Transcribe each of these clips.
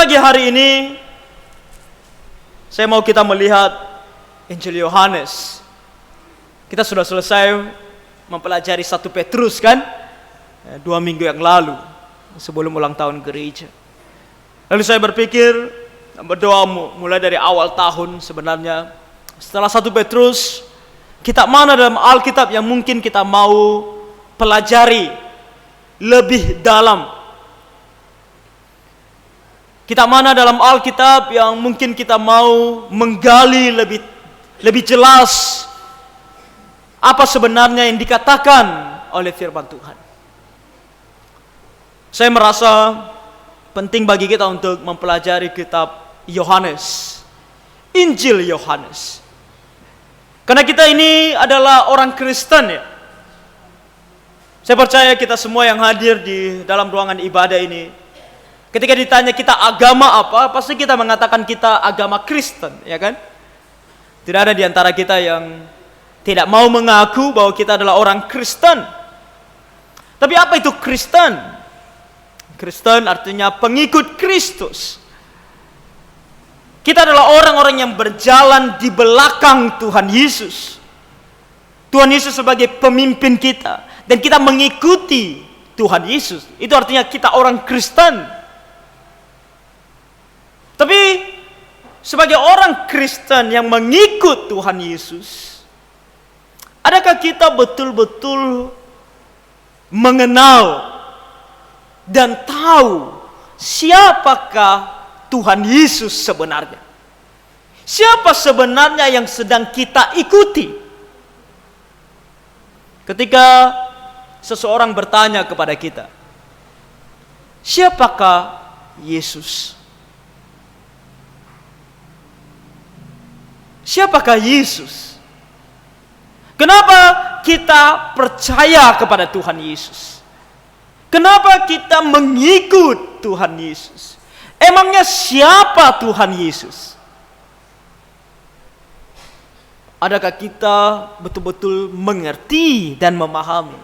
pagi hari ini saya mau kita melihat Injil Yohanes. Kita sudah selesai mempelajari 1 Petrus kan? 2 minggu yang lalu sebelum ulang tahun gereja. Lalu saya berpikir, berdoa mulai dari awal tahun sebenarnya. Setelah 1 Petrus, kitab mana dalam Alkitab yang mungkin kita mau pelajari lebih dalam? Kitab mana dalam Alkitab yang mungkin kita mau menggali lebih jelas apa sebenarnya yang dikatakan oleh firman Tuhan? Saya merasa penting bagi kita untuk mempelajari kitab Yohanes, Injil Yohanes. Karena kita ini adalah orang Kristen ya. Saya percaya kita semua yang hadir di dalam ruangan ibadah ini, ketika ditanya kita agama apa, pasti kita mengatakan kita agama Kristen, ya kan? Tidak ada di antara kita yang tidak mau mengaku bahwa kita adalah orang Kristen. Tapi apa itu Kristen? Kristen artinya pengikut Kristus. Kita adalah orang-orang yang berjalan di belakang Tuhan Yesus. Tuhan Yesus sebagai pemimpin kita, dan kita mengikuti Tuhan Yesus. Itu artinya kita orang Kristen. Tapi sebagai orang Kristen yang mengikut Tuhan Yesus, adakah kita betul-betul mengenal dan tahu siapakah Tuhan Yesus sebenarnya? Siapa sebenarnya yang sedang kita ikuti? Ketika seseorang bertanya kepada kita, siapakah Yesus? Siapakah Yesus? Kenapa kita percaya kepada Tuhan Yesus? Kenapa kita mengikut Tuhan Yesus? Emangnya siapa Tuhan Yesus? Adakah kita betul-betul mengerti dan memahami?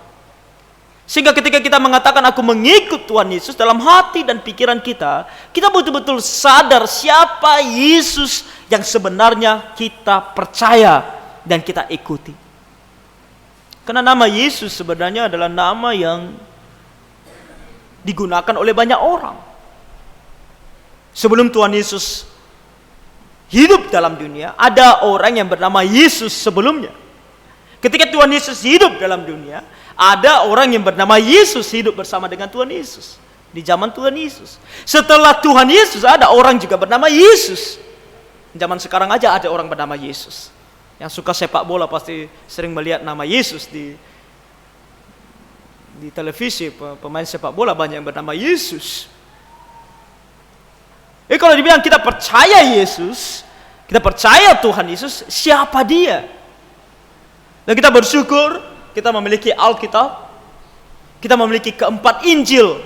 Sehingga ketika kita mengatakan aku mengikut Tuhan Yesus, dalam hati dan pikiran kita, kita betul-betul sadar siapa Yesus yang sebenarnya kita percaya dan kita ikuti. Karena nama Yesus sebenarnya adalah nama yang digunakan oleh banyak orang. Sebelum Tuhan Yesus hidup dalam dunia, ada orang yang bernama Yesus sebelumnya. Ketika Tuhan Yesus hidup dalam dunia, ada orang yang bernama Yesus hidup bersama dengan Tuhan Yesus di zaman Tuhan Yesus. Setelah Tuhan Yesus, ada orang juga bernama Yesus. Zaman sekarang aja ada orang bernama Yesus. Yang suka sepak bola pasti sering melihat nama Yesus di televisi. Pemain sepak bola banyak yang bernama Yesus. Kalau dibilang kita percaya Yesus, kita percaya Tuhan Yesus, siapa dia? Dan kita bersyukur kita memiliki Alkitab, kita memiliki keempat Injil.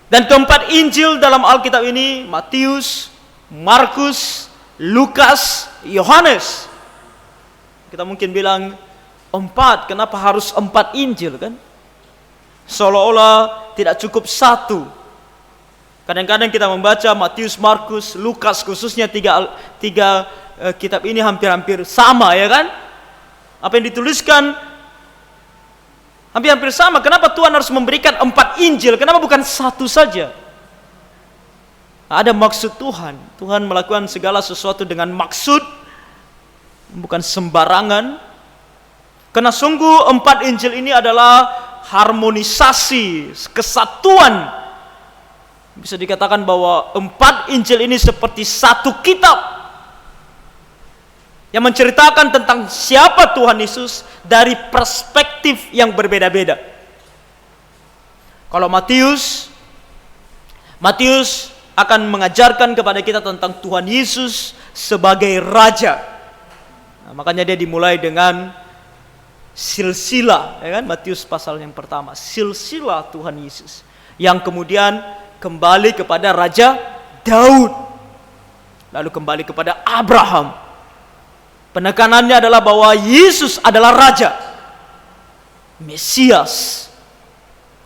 Dan keempat Injil dalam Alkitab ini Matius, Markus, Lukas, Yohanes. Kita mungkin bilang 4, kenapa harus 4 Injil kan? Seolah-olah tidak cukup 1. Kadang-kadang kita membaca Matius, Markus, Lukas, khususnya tiga kitab ini hampir-hampir sama ya kan? Apa yang dituliskan hampir-hampir sama. Kenapa Tuhan harus memberikan 4 Injil? Kenapa bukan 1 saja? Ada maksud Tuhan. Tuhan melakukan segala sesuatu dengan maksud, bukan sembarangan. Karena sungguh 4 Injil ini adalah harmonisasi, kesatuan. Bisa dikatakan bahwa 4 Injil ini seperti satu kitab yang menceritakan tentang siapa Tuhan Yesus dari perspektif yang berbeda-beda. Kalau Matius akan mengajarkan kepada kita tentang Tuhan Yesus sebagai Raja. Nah, makanya dia dimulai dengan silsilah, ya kan? Matius pasal yang pertama, silsilah Tuhan Yesus, yang kemudian kembali kepada Raja Daud, lalu kembali kepada Abraham. Penekanannya adalah bahwa Yesus adalah Raja, Mesias.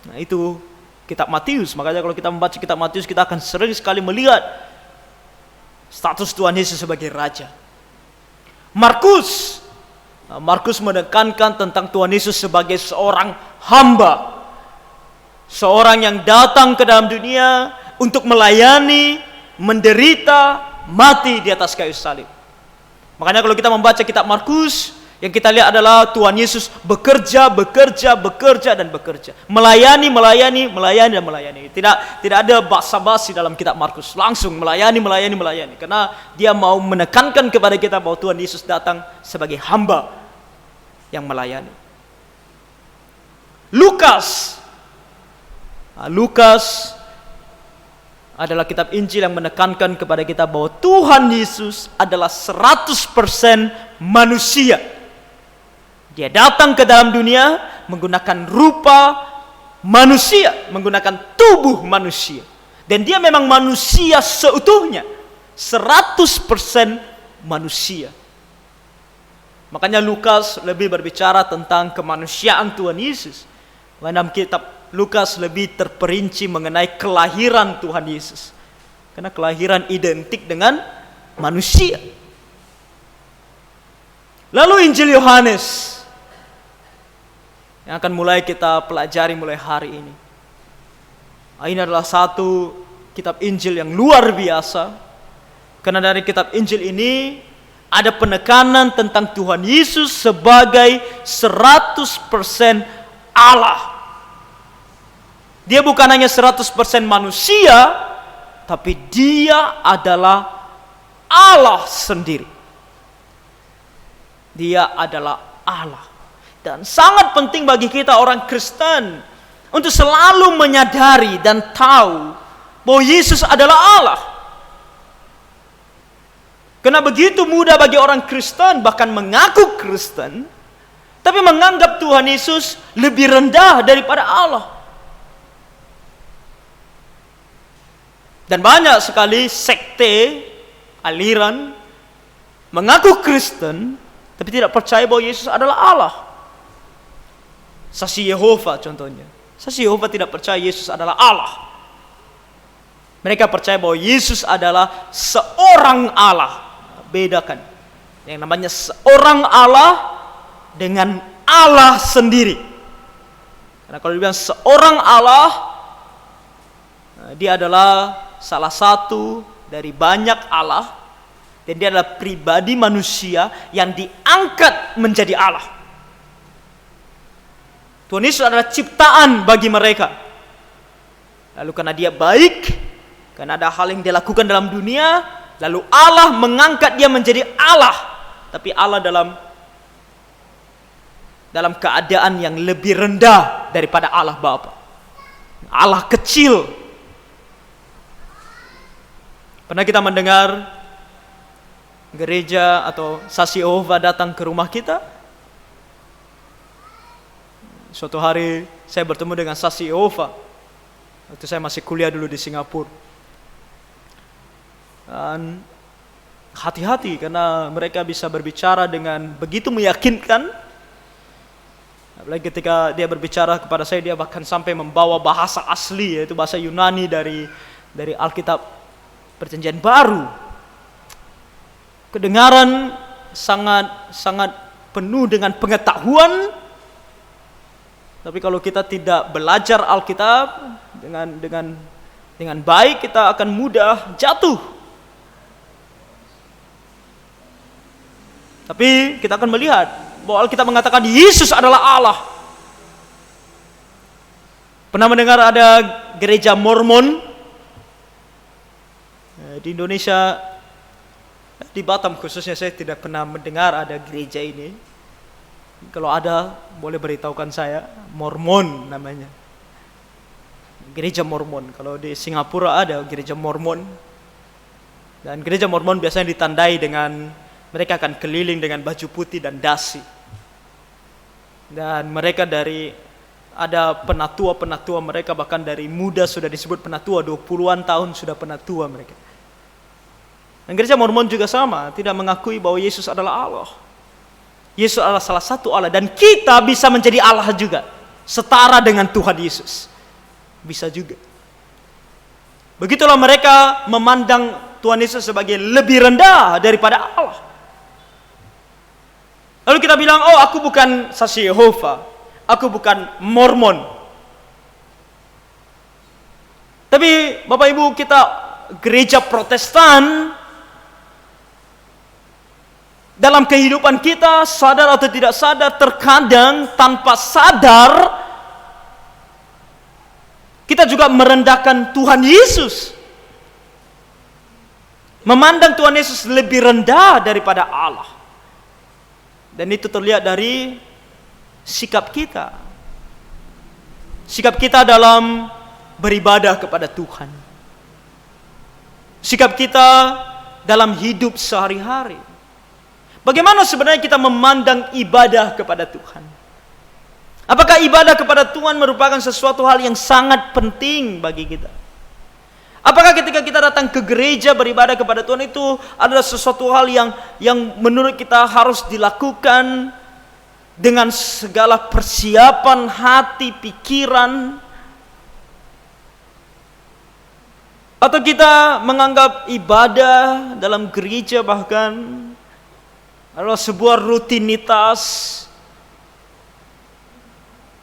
Nah itu kitab Matius. Makanya kalau kita membaca kitab Matius, kita akan sering sekali melihat status Tuhan Yesus sebagai Raja. Markus menekankan tentang Tuhan Yesus sebagai seorang hamba. Seorang yang datang ke dalam dunia untuk melayani, menderita, mati di atas kayu salib. Makanya kalau kita membaca kitab Markus, yang kita lihat adalah Tuhan Yesus bekerja, dan bekerja. Melayani, dan melayani. Tidak ada basa-basi dalam kitab Markus. Langsung melayani. Karena dia mau menekankan kepada kita bahwa Tuhan Yesus datang sebagai hamba yang melayani. Lukas adalah kitab Injil yang menekankan kepada kita bahwa Tuhan Yesus adalah 100% manusia. Dia datang ke dalam dunia menggunakan rupa manusia, menggunakan tubuh manusia. Dan dia memang manusia seutuhnya, 100% manusia. Makanya Lukas lebih berbicara tentang kemanusiaan Tuhan Yesus. Dalam kitab Lukas lebih terperinci mengenai kelahiran Tuhan Yesus. Karena kelahiran identik dengan manusia. Lalu Injil Yohanes yang akan mulai kita pelajari mulai hari ini. Ini adalah satu kitab Injil yang luar biasa. Karena dari kitab Injil ini ada penekanan tentang Tuhan Yesus sebagai 100% Allah. Dia bukan hanya 100% manusia, tapi dia adalah Allah sendiri. Dia adalah Allah. Dan sangat penting bagi kita orang Kristen untuk selalu menyadari dan tahu bahwa Yesus adalah Allah. Karena begitu mudah bagi orang Kristen, bahkan mengaku Kristen, tapi menganggap Tuhan Yesus lebih rendah daripada Allah. Dan banyak sekali sekte, aliran, mengaku Kristen, tapi tidak percaya bahwa Yesus adalah Allah. Saksi Yehova contohnya. Saksi Yehova tidak percaya Yesus adalah Allah. Mereka percaya bahwa Yesus adalah seorang Allah. Bedakan. Yang namanya seorang Allah dengan Allah sendiri. Karena kalau dibilang seorang Allah, dia adalah salah satu dari banyak Allah, dan dia adalah pribadi manusia yang diangkat menjadi Allah. Tuhan Yesus adalah ciptaan bagi mereka. Lalu karena dia baik, karena ada hal yang dia lakukan dalam dunia, lalu Allah mengangkat dia menjadi Allah. Tapi Allah dalam keadaan yang lebih rendah daripada Allah Bapa. Allah kecil. Pernah kita mendengar gereja atau saksi Yehova datang ke rumah kita? Suatu hari saya bertemu dengan saksi Yehova. Waktu saya masih kuliah dulu di Singapura. Dan hati-hati karena mereka bisa berbicara dengan begitu meyakinkan. Apalagi ketika dia berbicara kepada saya, dia bahkan sampai membawa bahasa asli, yaitu bahasa Yunani dari Alkitab Perjanjian Baru. Kedengaran sangat penuh dengan pengetahuan. Tapi kalau kita tidak belajar Alkitab dengan baik, kita akan mudah jatuh. Tapi kita akan melihat bahwa Alkitab mengatakan Yesus adalah Allah. Pernah mendengar ada gereja Mormon? Di Indonesia, di Batam khususnya, saya tidak pernah mendengar ada gereja ini. Kalau ada, boleh beritahukan saya. Mormon namanya. Gereja Mormon. Kalau di Singapura ada gereja Mormon. Dan gereja Mormon biasanya ditandai dengan mereka akan keliling dengan baju putih dan dasi. Dan mereka ada penatua mereka, bahkan dari muda sudah disebut penatua, 20-an tahun sudah penatua mereka. Dan gereja Mormon juga sama, tidak mengakui bahwa Yesus adalah Allah. Yesus adalah salah satu Allah, dan kita bisa menjadi Allah juga, setara dengan Tuhan Yesus. Bisa juga. Begitulah mereka memandang Tuhan Yesus sebagai lebih rendah daripada Allah. Lalu kita bilang, oh aku bukan saksi Yehova, aku bukan Mormon. Tapi Bapak Ibu, kita gereja Protestan, dalam kehidupan kita, sadar atau tidak sadar, terkadang tanpa sadar, kita juga merendahkan Tuhan Yesus. Memandang Tuhan Yesus lebih rendah daripada Allah. Dan itu terlihat dari sikap kita. Sikap kita dalam beribadah kepada Tuhan. Sikap kita dalam hidup sehari-hari. Bagaimana sebenarnya kita memandang ibadah kepada Tuhan? Apakah ibadah kepada Tuhan merupakan sesuatu hal yang sangat penting bagi kita? Apakah ketika kita datang ke gereja beribadah kepada Tuhan itu adalah sesuatu hal yang menurut kita harus dilakukan dengan segala persiapan hati, pikiran? Atau kita menganggap ibadah dalam gereja bahkan adalah sebuah rutinitas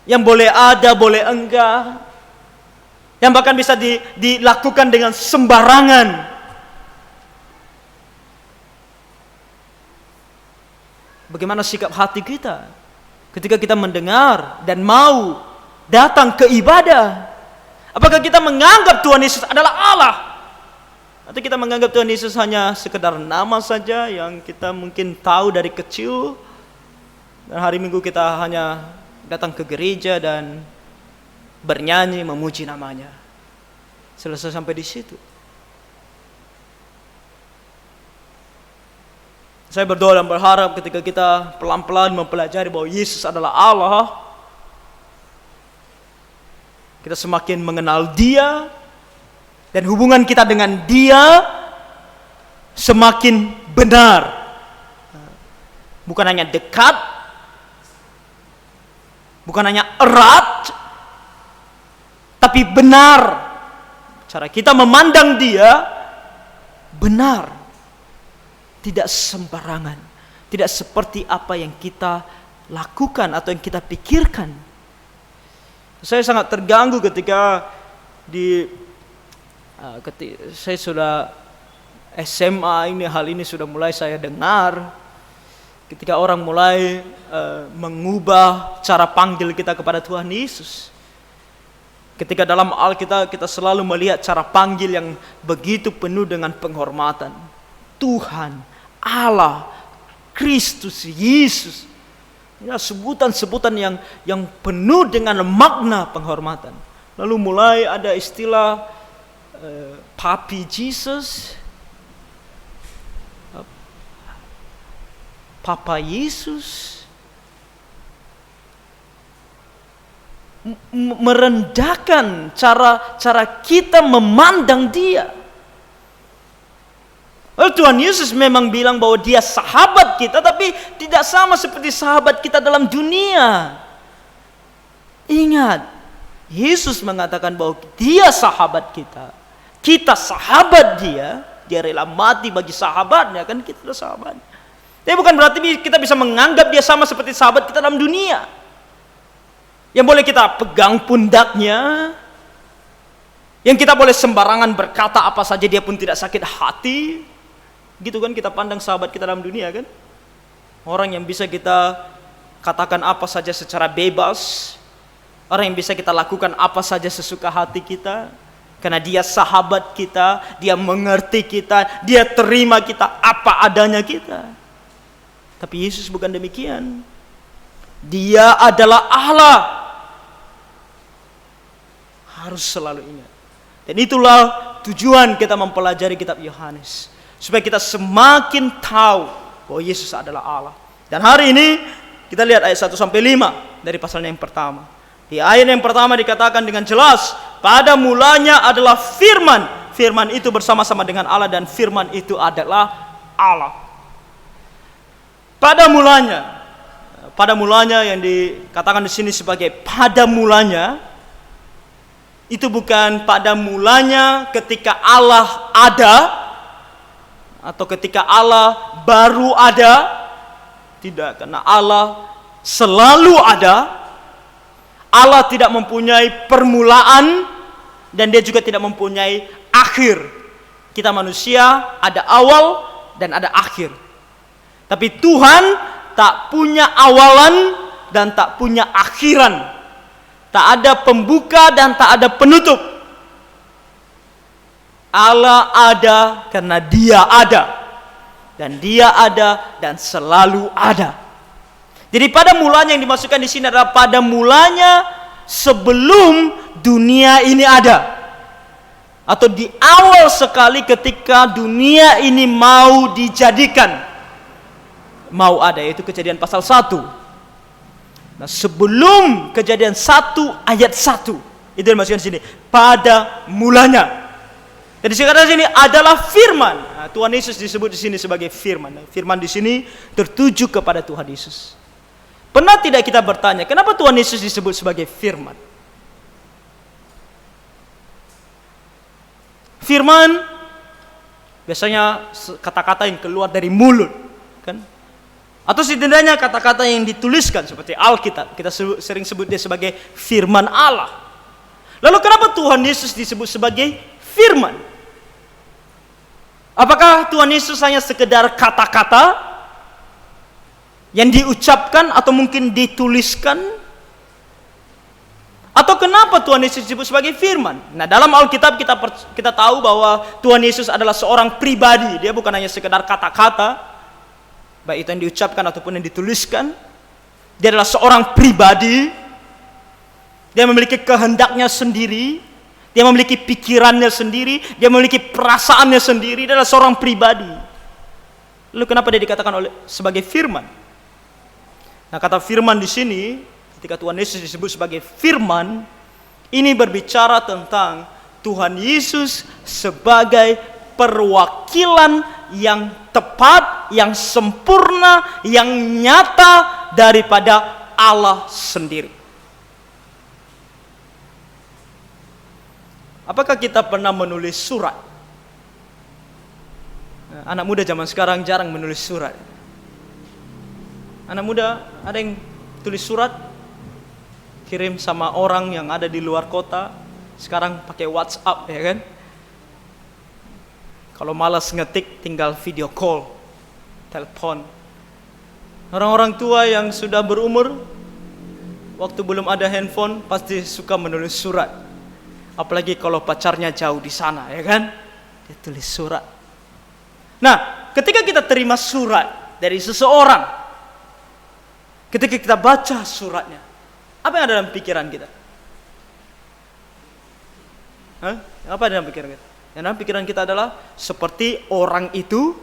yang boleh ada, boleh enggak, yang bahkan bisa dilakukan dengan sembarangan. Bagaimana sikap hati kita ketika kita mendengar dan mau datang ke ibadah? Apakah kita menganggap Tuhan Yesus adalah Allah? Atau kita menganggap Tuhan Yesus hanya sekedar nama saja yang kita mungkin tahu dari kecil, dan hari Minggu kita hanya datang ke gereja dan bernyanyi memuji namanya. Selesai sampai di situ. Saya berdoa dan berharap ketika kita pelan-pelan mempelajari bahwa Yesus adalah Allah, kita semakin mengenal Dia, dan hubungan kita dengan Dia semakin benar. Bukan hanya dekat, bukan hanya erat, tapi benar. Cara kita memandang Dia benar, tidak sembarangan, tidak seperti apa yang kita lakukan atau yang kita pikirkan. Saya sangat terganggu ketika saya sudah SMA hal ini sudah mulai saya dengar. Ketika orang mulai mengubah cara panggil kita kepada Tuhan Yesus. Ketika dalam Alkitab kita selalu melihat cara panggil yang begitu penuh dengan penghormatan. Tuhan, Allah, Kristus, Yesus. Ya, sebutan-sebutan yang penuh dengan makna penghormatan. Lalu mulai ada istilah Papi Jesus, Papa Yesus, merendahkan cara kita memandang Dia. Tuhan Yesus memang bilang bahwa Dia sahabat kita, tapi tidak sama seperti sahabat kita dalam dunia. Ingat, Yesus mengatakan bahwa Dia sahabat kita. Kita sahabat Dia rela mati bagi sahabatnya, kan kita adalah sahabat. Tapi bukan berarti kita bisa menganggap Dia sama seperti sahabat kita dalam dunia. Yang boleh kita pegang pundaknya, yang kita boleh sembarangan berkata apa saja, Dia pun tidak sakit hati. Gitu kan kita pandang sahabat kita dalam dunia kan. Orang yang bisa kita katakan apa saja secara bebas, orang yang bisa kita lakukan apa saja sesuka hati kita. Karena Dia sahabat kita, Dia mengerti kita, Dia terima kita apa adanya kita. Tapi Yesus bukan demikian. Dia adalah Allah. Harus selalu ingat. Dan itulah tujuan kita mempelajari kitab Yohanes. Supaya kita semakin tahu bahwa Yesus adalah Allah. Dan hari ini kita lihat ayat 1-5 dari pasalnya yang pertama. Di ayat yang pertama dikatakan dengan jelas, pada mulanya adalah firman. Firman itu bersama-sama dengan Allah dan firman itu adalah Allah. Pada mulanya yang dikatakan di sini sebagai pada mulanya itu bukan pada mulanya ketika Allah ada, atau ketika Allah baru ada. Tidak, karena Allah selalu ada. Allah tidak mempunyai permulaan, dan dia juga tidak mempunyai akhir. Kita manusia ada awal dan ada akhir. Tapi Tuhan tak punya awalan dan tak punya akhiran. Tak ada pembuka dan tak ada penutup. Allah ada karena Dia ada. Dan Dia ada dan selalu ada. Jadi pada mulanya yang dimasukkan di sini adalah pada mulanya sebelum dunia ini ada. Atau di awal sekali ketika dunia ini mau dijadikan. Mau ada, yaitu Kejadian pasal 1. Nah, sebelum Kejadian 1 ayat 1, itu dimasukkan di sini. Pada mulanya. Jadi sekarang sini adalah firman. Nah, Tuhan Yesus disebut di sini sebagai firman. Nah, firman di sini tertuju kepada Tuhan Yesus. Pernah tidak kita bertanya, kenapa Tuhan Yesus disebut sebagai firman? Firman biasanya kata-kata yang keluar dari mulut, kan? Atau setidaknya kata-kata yang dituliskan seperti Alkitab. Kita sering sebut dia sebagai firman Allah. Lalu kenapa Tuhan Yesus disebut sebagai firman? Apakah Tuhan Yesus hanya sekedar kata-kata yang diucapkan atau mungkin dituliskan? Atau kenapa Tuhan Yesus disebut sebagai firman? Nah, dalam Alkitab kita tahu bahwa Tuhan Yesus adalah seorang pribadi. Dia bukan hanya sekedar kata-kata, baik itu yang diucapkan ataupun yang dituliskan. Dia adalah seorang pribadi. Dia memiliki kehendaknya sendiri. Dia memiliki pikirannya sendiri, dia memiliki perasaannya sendiri, dia adalah seorang pribadi. Lalu kenapa dia dikatakan sebagai firman? Nah, kata firman di sini, ketika Tuhan Yesus disebut sebagai firman, ini berbicara tentang Tuhan Yesus sebagai perwakilan yang tepat, yang sempurna, yang nyata daripada Allah sendiri. Apakah kita pernah menulis surat? Anak muda zaman sekarang jarang menulis surat. Anak muda ada yang tulis surat, kirim sama orang yang ada di luar kota. Sekarang pakai WhatsApp, ya kan? Kalau malas ngetik, tinggal video call, telepon. Orang-orang tua yang sudah berumur, waktu belum ada handphone, pasti suka menulis surat. Apalagi kalau pacarnya jauh di sana, ya kan? Dia tulis surat. Nah, ketika kita terima surat dari seseorang, ketika kita baca suratnya, apa yang ada dalam pikiran kita? Apa yang ada dalam pikiran kita? Yang dalam pikiran kita adalah seperti orang itu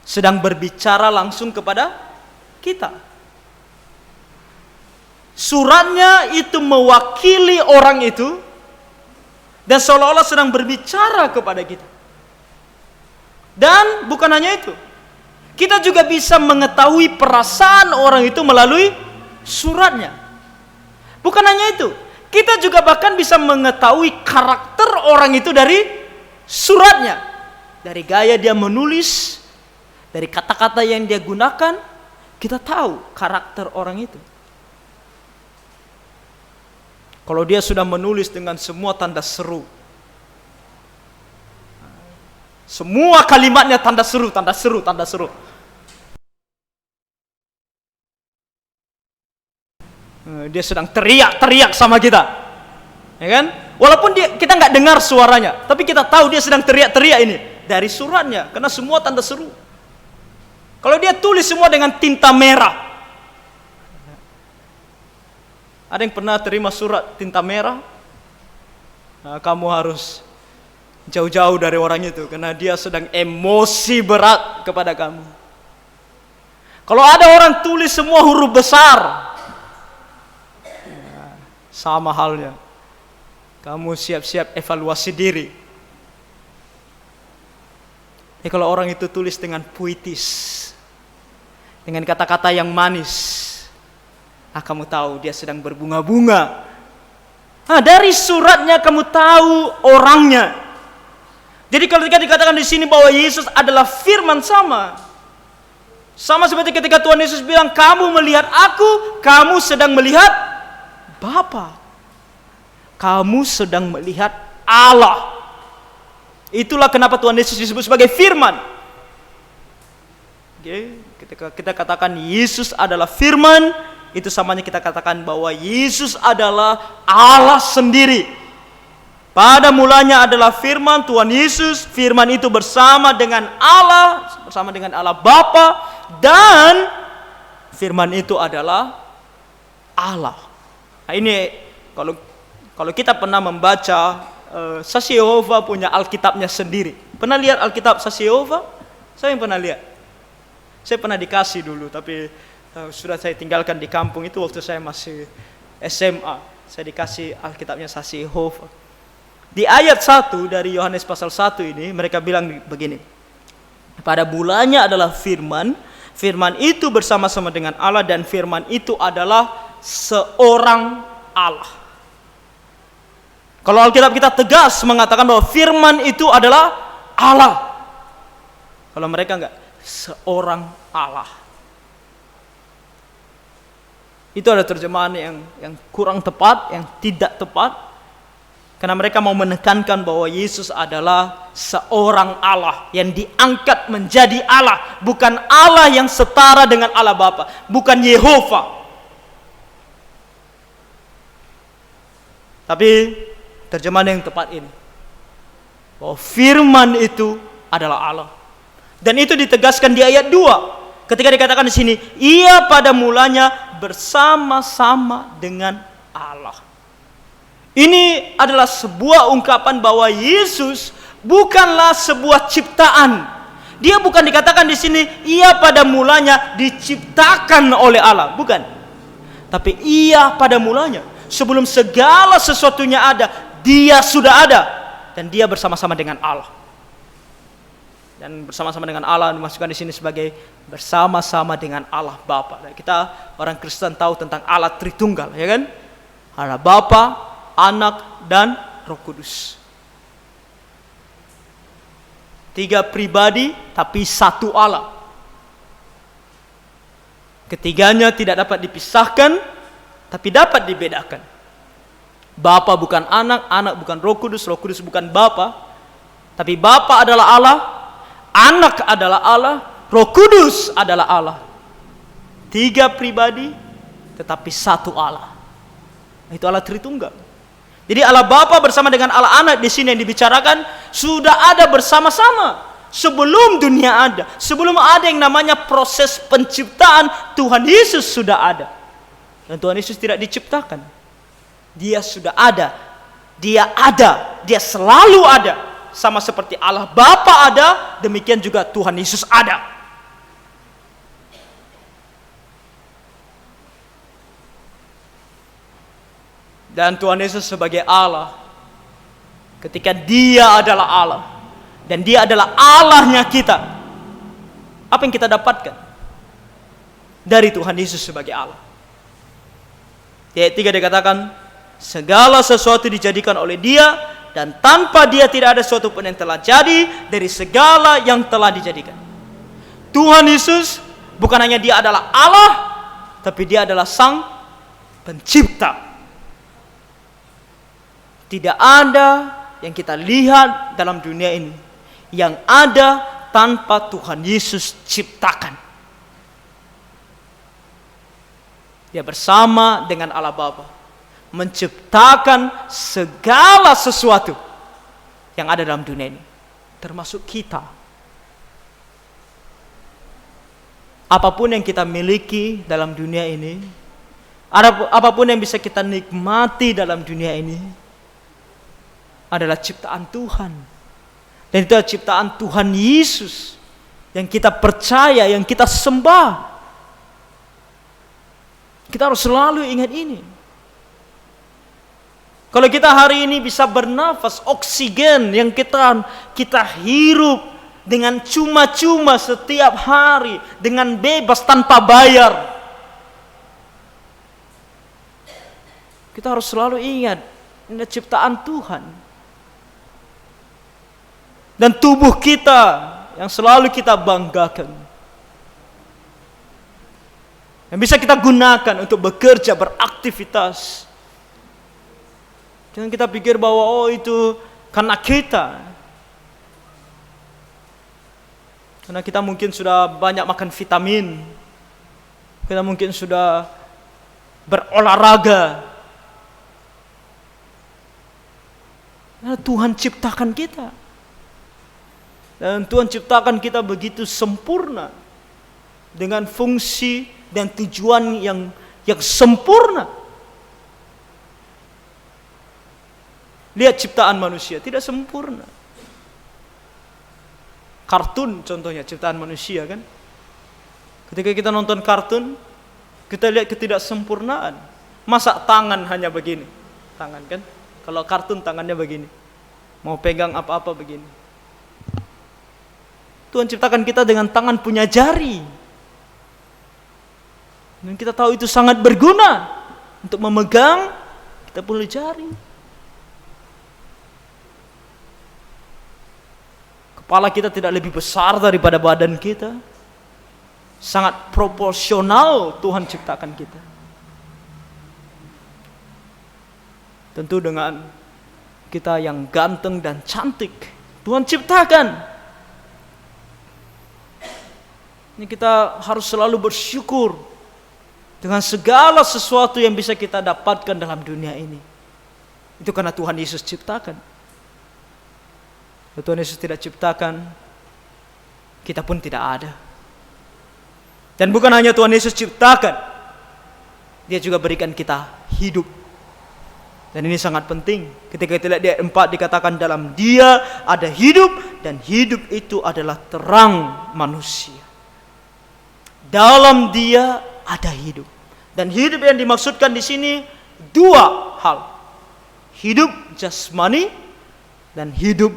sedang berbicara langsung kepada kita. Suratnya itu mewakili orang itu, dan seolah-olah sedang berbicara kepada kita. Dan bukan hanya itu, kita juga bisa mengetahui perasaan orang itu melalui suratnya. Bukan hanya itu, kita juga bahkan bisa mengetahui karakter orang itu dari suratnya. Dari gaya dia menulis, dari kata-kata yang dia gunakan, kita tahu karakter orang itu. Kalau dia sudah menulis dengan semua tanda seru, semua kalimatnya tanda seru, tanda seru, tanda seru. Dia sedang teriak-teriak sama kita, ya kan? Walaupun kita nggak dengar suaranya, tapi kita tahu dia sedang teriak-teriak ini dari suratnya, karena semua tanda seru. Kalau dia tulis semua dengan tinta merah, ada yang pernah terima surat tinta merah? Nah, kamu harus jauh-jauh dari orang itu, karena dia sedang emosi berat kepada kamu. Kalau ada orang tulis semua huruf besar, ya, sama halnya. Kamu siap-siap evaluasi diri. Kalau orang itu tulis dengan puitis, dengan kata-kata yang manis, kamu tahu dia sedang berbunga-bunga. Dari suratnya kamu tahu orangnya. Jadi kalau dikatakan di sini bahwa Yesus adalah firman, sama seperti ketika Tuhan Yesus bilang, kamu melihat aku, kamu sedang melihat Bapa. Kamu sedang melihat Allah. Itulah kenapa Tuhan Yesus disebut sebagai firman. Ketika kita katakan Yesus adalah firman, itu samanya kita katakan bahwa Yesus adalah Allah sendiri. Pada mulanya adalah firman, Tuhan Yesus. Firman itu bersama dengan Allah Bapa, dan firman itu adalah Allah. Nah, ini kalau kita pernah membaca Saksi Yehova punya Alkitabnya sendiri. Pernah lihat Alkitab Saksi Yehova? Saya yang pernah lihat. Saya pernah dikasih dulu, tapi sudah saya tinggalkan di kampung itu waktu saya masih SMA. Saya dikasih Alkitabnya Saksi Yehova. Di ayat 1 dari Yohanes pasal 1 ini mereka bilang begini. Pada mulanya adalah firman, firman itu bersama-sama dengan Allah, dan firman itu adalah seorang Allah. Kalau Alkitab kita tegas mengatakan bahwa firman itu adalah Allah. Kalau mereka enggak, seorang Allah. Itu ada terjemahan yang kurang tepat, yang tidak tepat. Karena mereka mau menekankan bahwa Yesus adalah seorang Allah yang diangkat menjadi Allah, bukan Allah yang setara dengan Allah Bapa, bukan Yehova. Tapi terjemahan yang tepat ini, bahwa firman itu adalah Allah. Dan itu ditegaskan di ayat 2. Ketika dikatakan di sini, ia pada mulanya bersama-sama dengan Allah. Ini adalah sebuah ungkapan bahwa Yesus bukanlah sebuah ciptaan. Dia bukan dikatakan di sini ia pada mulanya diciptakan oleh Allah, bukan. Tapi ia pada mulanya, sebelum segala sesuatunya ada, dia sudah ada, dan dia bersama-sama dengan Allah. Dan bersama-sama dengan Allah dimasukkan di sini sebagai bersama-sama dengan Allah Bapa. Dan kita orang Kristen tahu tentang Allah Tritunggal, ya kan? Allah Bapa, Anak, dan Roh Kudus. 3 pribadi tapi satu Allah. Ketiganya tidak dapat dipisahkan, tapi dapat dibedakan. Bapa bukan anak, anak bukan Roh Kudus bukan Bapa. Tapi Bapa adalah Allah, Anak adalah Allah, Roh Kudus adalah Allah. 3 pribadi tetapi satu Allah. Itu Allah Tritunggal. Jadi Allah Bapa bersama dengan Allah Anak di sini yang dibicarakan sudah ada bersama-sama sebelum dunia ada. Sebelum ada yang namanya proses penciptaan, Tuhan Yesus sudah ada. Dan Tuhan Yesus tidak diciptakan. Dia sudah ada. Dia selalu ada. Sama seperti Allah Bapa ada, demikian juga Tuhan Yesus ada. Dan Tuhan Yesus sebagai Allah, ketika dia adalah Allah, dan dia adalah Allahnya kita, apa yang kita dapatkan dari Tuhan Yesus sebagai Allah? Di ayat 3 dikatakan, segala sesuatu dijadikan oleh dia, dan tanpa dia tidak ada sesuatu pun yang telah jadi dari segala yang telah dijadikan. Tuhan Yesus bukan hanya dia adalah Allah, tapi dia adalah Sang Pencipta. Tidak ada yang kita lihat dalam dunia ini yang ada tanpa Tuhan Yesus ciptakan. Dia bersama dengan Allah Bapa menciptakan segala sesuatu yang ada dalam dunia ini, termasuk kita. Apapun yang kita miliki dalam dunia ini, apapun yang bisa kita nikmati dalam dunia ini, adalah ciptaan Tuhan. Dan itu adalah ciptaan Tuhan Yesus yang kita percaya, yang kita sembah. Kita harus selalu ingat ini. Kalau kita hari ini bisa bernafas, oksigen yang kita hirup dengan cuma-cuma setiap hari, dengan bebas tanpa bayar, kita harus selalu ingat Ini adalah ciptaan Tuhan. Dan tubuh kita yang selalu kita banggakan, yang bisa kita gunakan untuk bekerja, beraktivitas. Jangan kita pikir bahwa itu karena kita. Karena kita mungkin sudah banyak makan vitamin. Kita mungkin sudah berolahraga. Karena Tuhan ciptakan kita. Dan Tuhan ciptakan kita begitu sempurna. Dengan fungsi dan tujuan yang sempurna. Lihat ciptaan manusia, tidak sempurna. Kartun contohnya, ciptaan manusia kan. Ketika kita nonton kartun, kita lihat ketidaksempurnaan. Masa tangan hanya begini? Tangan kan? Kalau kartun tangannya begini. Mau pegang apa-apa begini. Tuhan ciptakan kita dengan tangan punya jari. Dan kita tahu itu sangat berguna untuk memegang, kita perlu jari. Kepala kita tidak lebih besar daripada badan kita. Sangat proporsional Tuhan ciptakan kita. Tentu dengan kita yang ganteng dan cantik Tuhan ciptakan. Ini kita harus selalu bersyukur dengan segala sesuatu yang bisa kita dapatkan dalam dunia ini. Itu karena Tuhan Yesus ciptakan. Kalau Tuhan Yesus tidak ciptakan, kita pun tidak ada. Dan bukan hanya Tuhan Yesus ciptakan, Dia juga berikan kita hidup. Dan ini sangat penting. Ketika kita lihat di ayat 4 dikatakan dalam Dia ada hidup, dan hidup itu adalah terang manusia. Dalam Dia ada hidup. Dan hidup yang dimaksudkan di sini dua hal. Hidup jasmani dan hidup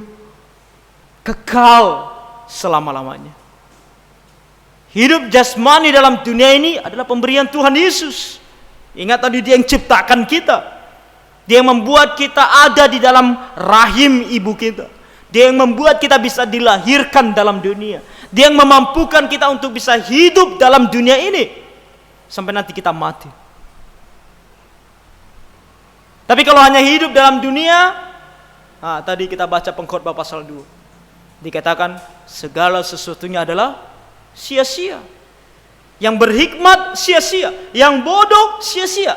kekal selama-lamanya. Hidup jasmani dalam dunia ini adalah pemberian Tuhan Yesus. Ingat tadi Dia yang ciptakan kita. Dia yang membuat kita ada di dalam rahim ibu kita. Dia yang membuat kita bisa dilahirkan dalam dunia. Dia yang memampukan kita untuk bisa hidup dalam dunia ini sampai nanti kita mati. Tapi kalau hanya hidup dalam dunia, tadi kita baca Pengkhotbah pasal 2. Dikatakan segala sesuatunya adalah sia-sia. Yang berhikmat sia-sia, yang bodoh sia-sia.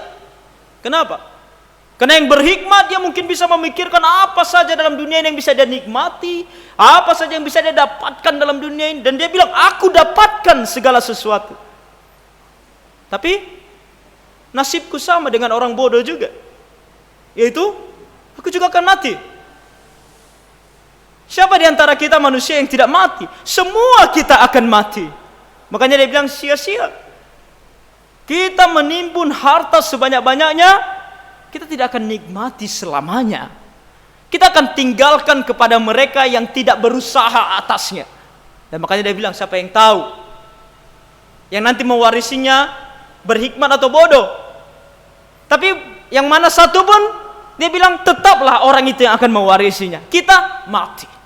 Kenapa? Karena yang berhikmat dia mungkin bisa memikirkan apa saja dalam dunia ini yang bisa dia nikmati, apa saja yang bisa dia dapatkan dalam dunia ini, dan dia bilang aku dapatkan segala sesuatu. Tapi nasibku sama dengan orang bodoh juga, yaitu aku juga akan mati. Siapa di antara kita manusia yang tidak mati? Semua kita akan mati. Makanya dia bilang sia-sia. Kita menimbun harta sebanyak-banyaknya, kita tidak akan nikmati selamanya. Kita akan tinggalkan kepada mereka yang tidak berusaha atasnya. Dan makanya dia bilang siapa yang tahu yang nanti mewarisinya berhikmat atau bodoh. Tapi yang mana satu pun dia bilang tetaplah orang itu yang akan mewarisinya. Kita mati.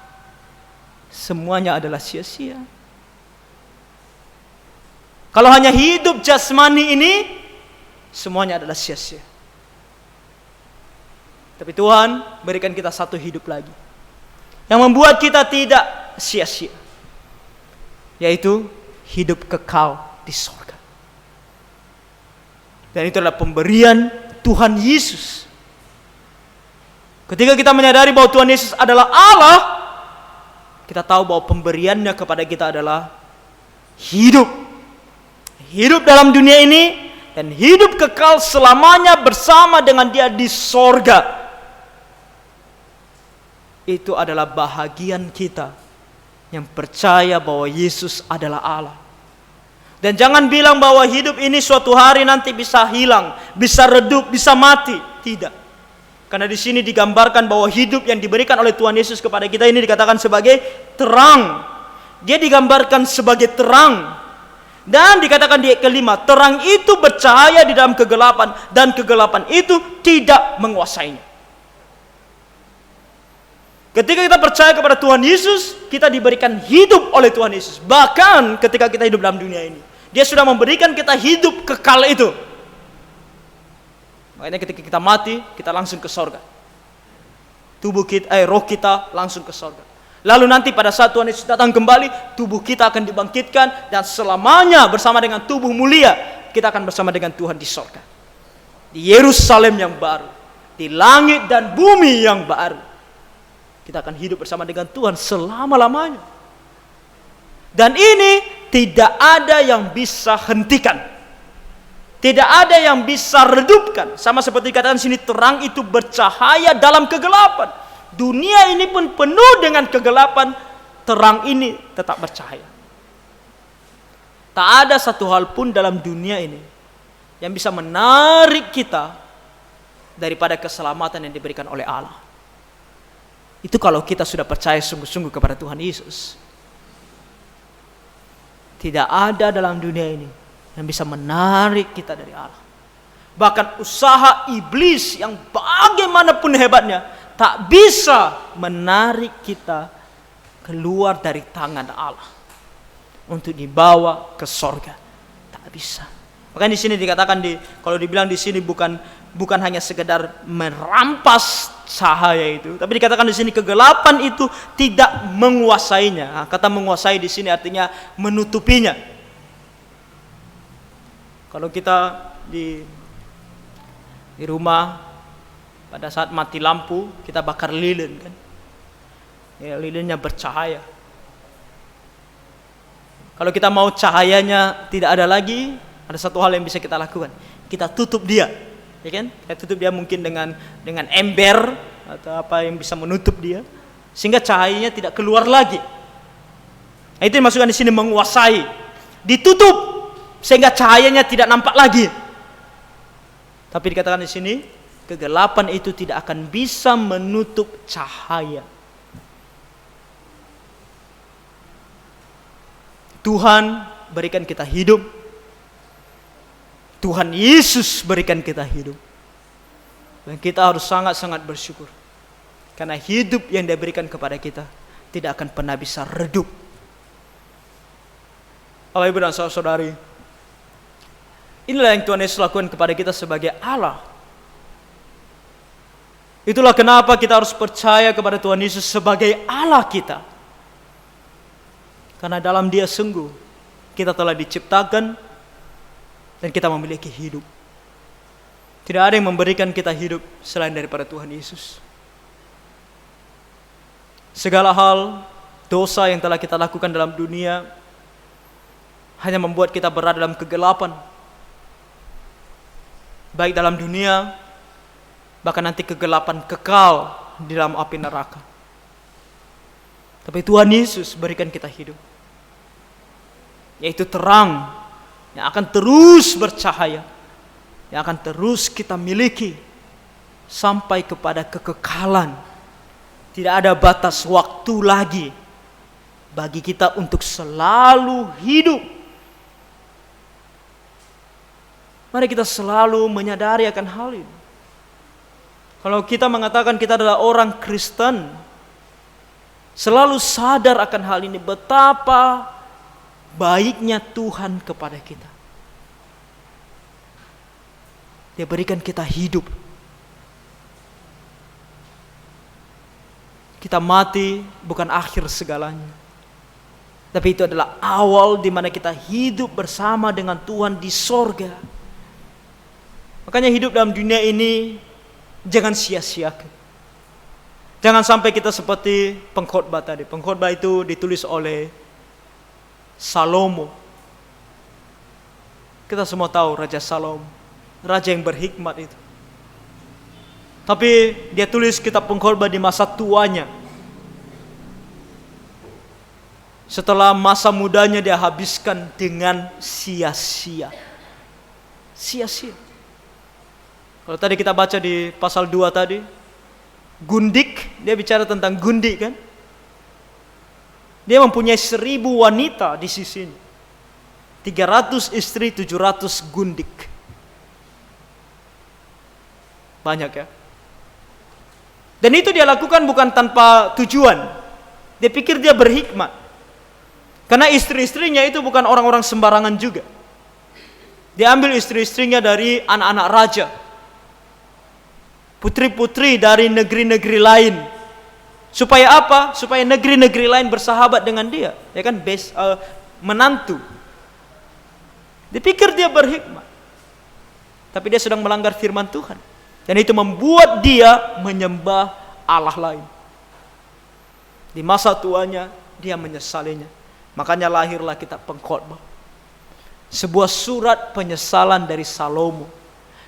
Semuanya adalah sia-sia. Kalau hanya hidup jasmani ini, semuanya adalah sia-sia. Tapi Tuhan berikan kita satu hidup lagi yang membuat kita tidak sia-sia, yaitu hidup kekal di surga. Dan itu adalah pemberian Tuhan Yesus. Ketika kita menyadari bahwa Tuhan Yesus adalah Allah, kita tahu bahwa pemberiannya kepada kita adalah hidup. Hidup dalam dunia ini dan hidup kekal selamanya bersama dengan Dia di sorga. Itu adalah bahagian kita yang percaya bahwa Yesus adalah Allah. Dan jangan bilang bahwa hidup ini suatu hari nanti bisa hilang, bisa redup, bisa mati. Tidak. Karena di sini digambarkan bahwa hidup yang diberikan oleh Tuhan Yesus kepada kita ini dikatakan sebagai terang. Dia digambarkan sebagai terang. Dan dikatakan di ayat kelima, terang itu bercahaya di dalam kegelapan dan kegelapan itu tidak menguasainya. Ketika kita percaya kepada Tuhan Yesus, kita diberikan hidup oleh Tuhan Yesus. Bahkan ketika kita hidup dalam dunia ini, Dia sudah memberikan kita hidup kekal itu. Makanya ketika kita mati, kita langsung ke sorga. Roh kita langsung ke sorga. Lalu nanti pada saat Tuhan Yesus datang kembali, tubuh kita akan dibangkitkan dan selamanya bersama dengan tubuh mulia, kita akan bersama dengan Tuhan di sorga. Di Yerusalem yang baru, di langit dan bumi yang baru. Kita akan hidup bersama dengan Tuhan selama-lamanya. Dan ini tidak ada yang bisa hentikan. Tidak ada yang bisa redupkan. Sama seperti katakan sini, terang itu bercahaya dalam kegelapan. Dunia ini pun penuh dengan kegelapan, terang ini tetap bercahaya. Tak ada satu hal pun dalam dunia ini yang bisa menarik kita daripada keselamatan yang diberikan oleh Allah. Itu kalau kita sudah percaya sungguh-sungguh kepada Tuhan Yesus. Tidak ada dalam dunia ini yang bisa menarik kita dari Allah. Bahkan usaha iblis yang bagaimanapun hebatnya, tak bisa menarik kita keluar dari tangan Allah untuk dibawa ke sorga. Tak bisa. Makanya di sini dikatakan, kalau dibilang di sini bukan hanya sekedar merampas cahaya itu, tapi dikatakan di sini kegelapan itu tidak menguasainya. Kata menguasai di sini artinya menutupinya. Kalau kita di rumah pada saat mati lampu, kita bakar lilin kan, ya, lilinnya bercahaya. Kalau kita mau cahayanya tidak ada lagi, ada satu hal yang bisa kita lakukan, kita tutup dia. Ya kan? Kita tutup dia mungkin dengan ember atau apa yang bisa menutup dia sehingga cahayanya tidak keluar lagi. Nah, itu dimaksudkan di sini menguasai. Ditutup sehingga cahayanya tidak nampak lagi. Tapi dikatakan di sini kegelapan itu tidak akan bisa menutup cahaya. Tuhan berikan kita hidup. Tuhan Yesus berikan kita hidup. Dan kita harus sangat-sangat bersyukur. Karena hidup yang Dia berikan kepada kita tidak akan pernah bisa redup. Bapak, Ibu dan saudari, inilah yang Tuhan Yesus lakukan kepada kita sebagai Allah. Itulah kenapa kita harus percaya kepada Tuhan Yesus sebagai Allah kita. Karena dalam Dia sungguh kita telah diciptakan dan kita memiliki hidup. Tidak ada yang memberikan kita hidup selain daripada Tuhan Yesus. Segala hal dosa yang telah kita lakukan dalam dunia hanya membuat kita berada dalam kegelapan. Baik dalam dunia, bahkan nanti kegelapan kekal di dalam api neraka. Tapi Tuhan Yesus berikan kita hidup, yaitu terang yang akan terus bercahaya, yang akan terus kita miliki sampai kepada kekekalan. Tidak ada batas waktu lagi bagi kita untuk selalu hidup. Mari kita selalu menyadari akan hal ini. Kalau kita mengatakan kita adalah orang Kristen, selalu sadar akan hal ini, betapa baiknya Tuhan kepada kita. Dia berikan kita hidup. Kita mati bukan akhir segalanya, tapi itu adalah awal di mana kita hidup bersama dengan Tuhan di sorga. Makanya hidup dalam dunia ini jangan sia-siakan. Jangan sampai kita seperti pengkhotbah tadi. Pengkhotbah itu ditulis oleh Salomo. Kita semua tahu Raja Salomo, raja yang berhikmat itu. Tapi dia tulis kitab pengkhotbah di masa tuanya. Setelah masa mudanya dia habiskan dengan sia-sia. Sia-sia. Kalau tadi kita baca di pasal 2 tadi, gundik, dia bicara tentang gundik kan? Dia mempunyai 1000 wanita di sisinya. 300 istri, 700 gundik. Banyak ya. Dan itu dia lakukan bukan tanpa tujuan. Dia pikir dia berhikmat. Karena istri-istrinya itu bukan orang-orang sembarangan juga. Dia ambil istri-istrinya dari anak-anak raja, putri-putri dari negeri-negeri lain. Supaya apa? Supaya negeri-negeri lain bersahabat dengan dia. Ya kan, menantu. Dipikir dia berhikmat. Tapi dia sedang melanggar firman Tuhan. Dan itu membuat dia menyembah Allah lain. Di masa tuanya dia menyesalinya. Makanya lahirlah kitab Pengkhotbah. Sebuah surat penyesalan dari Salomo.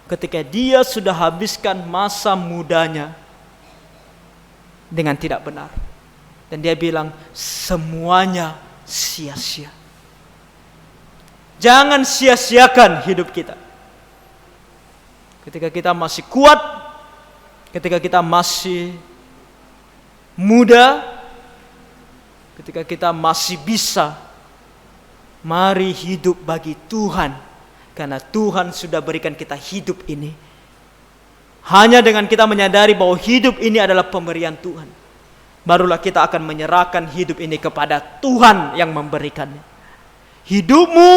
Ketika dia sudah habiskan masa mudanya dengan tidak benar. Dan dia bilang semuanya sia-sia. Jangan sia-siakan hidup kita. Ketika kita masih kuat, ketika kita masih muda, ketika kita masih bisa, mari hidup bagi Tuhan. Karena Tuhan sudah berikan kita hidup ini. Hanya dengan kita menyadari bahwa hidup ini adalah pemberian Tuhan, barulah kita akan menyerahkan hidup ini kepada Tuhan yang memberikannya. Hidupmu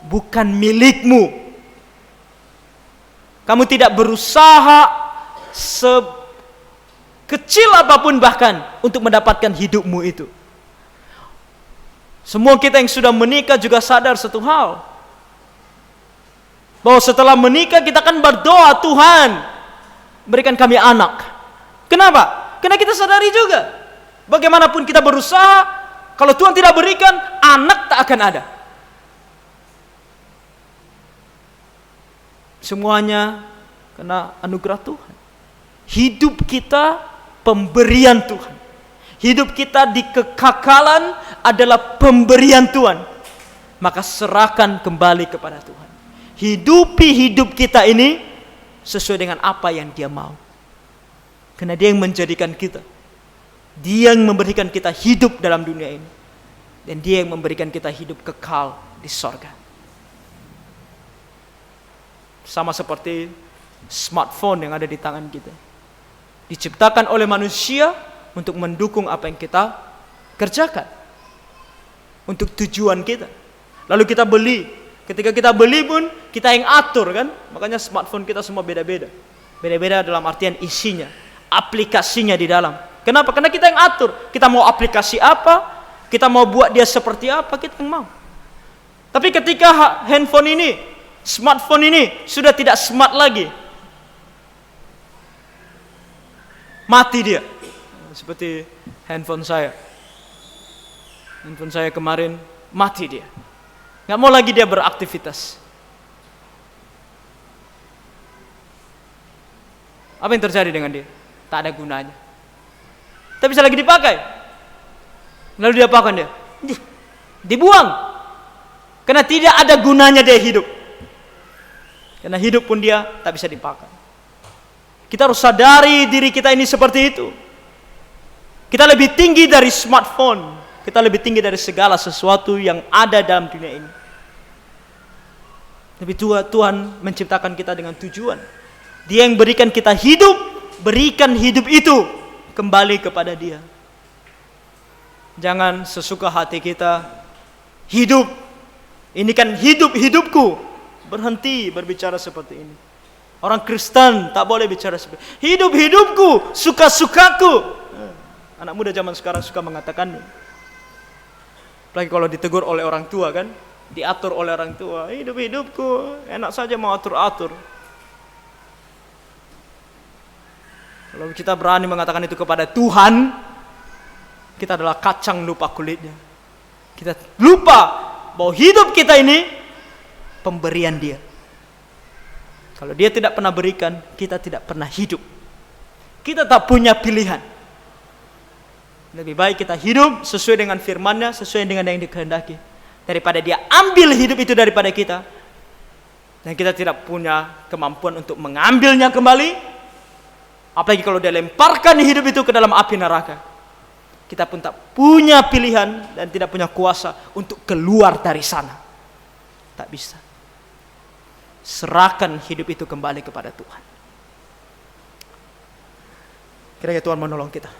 bukan milikmu. Kamu tidak berusaha sekecil apapun bahkan untuk mendapatkan hidupmu itu. Semua kita yang sudah menikah juga sadar satu hal, bahwa setelah menikah kita akan berdoa, Tuhan berikan kami anak. Kenapa? Karena kita sadari juga, bagaimanapun kita berusaha, kalau Tuhan tidak berikan, anak tak akan ada. Semuanya karena anugerah Tuhan. Hidup kita pemberian Tuhan. Hidup kita di kekekalan adalah pemberian Tuhan. Maka serahkan kembali kepada Tuhan. Hidupi hidup kita ini sesuai dengan apa yang Dia mau. Karena Dia yang menjadikan kita. Dia yang memberikan kita hidup dalam dunia ini. Dan Dia yang memberikan kita hidup kekal di sorga. Sama seperti smartphone yang ada di tangan kita. Diciptakan oleh manusia untuk mendukung apa yang kita kerjakan. Untuk tujuan kita. Lalu kita beli. Ketika kita beli pun kita yang atur kan. Makanya smartphone kita semua beda-beda. Beda-beda dalam artian isinya, aplikasinya di dalam. Kenapa? Karena kita yang atur. Kita mau aplikasi apa, kita mau buat dia seperti apa, kita yang mau. Tapi ketika handphone ini, smartphone ini sudah tidak smart lagi, mati dia. Seperti handphone saya. Handphone saya kemarin mati dia. Nggak mau lagi dia beraktivitas. Apa yang terjadi dengan dia? Tak ada gunanya. Tak bisa lagi dipakai. Lalu dia apakan dia? Dibuang. Karena tidak ada gunanya dia hidup. Karena hidup pun dia tak bisa dipakai. Kita harus sadari diri kita ini seperti itu. Kita lebih tinggi dari smartphone. Kita lebih tinggi dari segala sesuatu yang ada dalam dunia ini. Tapi Tuhan menciptakan kita dengan tujuan. Dia yang berikan kita hidup, berikan hidup itu kembali kepada Dia. Jangan sesuka hati kita hidup. Ini kan hidupku. Berhenti berbicara seperti ini. Orang Kristen tak boleh bicara seperti ini. Hidupku, suka-sukaku. Anak muda zaman sekarang suka mengatakannya. Apalagi kalau ditegur oleh orang tua kan, diatur oleh orang tua. Hidupku, enak saja mau atur-atur. Kalau kita berani mengatakan itu kepada Tuhan, kita adalah kacang lupa kulitnya. Kita lupa bahwa hidup kita ini pemberian Dia. Kalau Dia tidak pernah berikan, kita tidak pernah hidup. Kita tak punya pilihan. Lebih baik kita hidup sesuai dengan firman-Nya, sesuai dengan yang dikehendaki, daripada Dia ambil hidup itu daripada kita dan kita tidak punya kemampuan untuk mengambilnya kembali. Apalagi kalau Dia lemparkan hidup itu ke dalam api neraka, kita pun tak punya pilihan dan tidak punya kuasa untuk keluar dari sana. Tak bisa. Serahkan hidup itu kembali kepada Tuhan. Kiranya Tuhan menolong kita.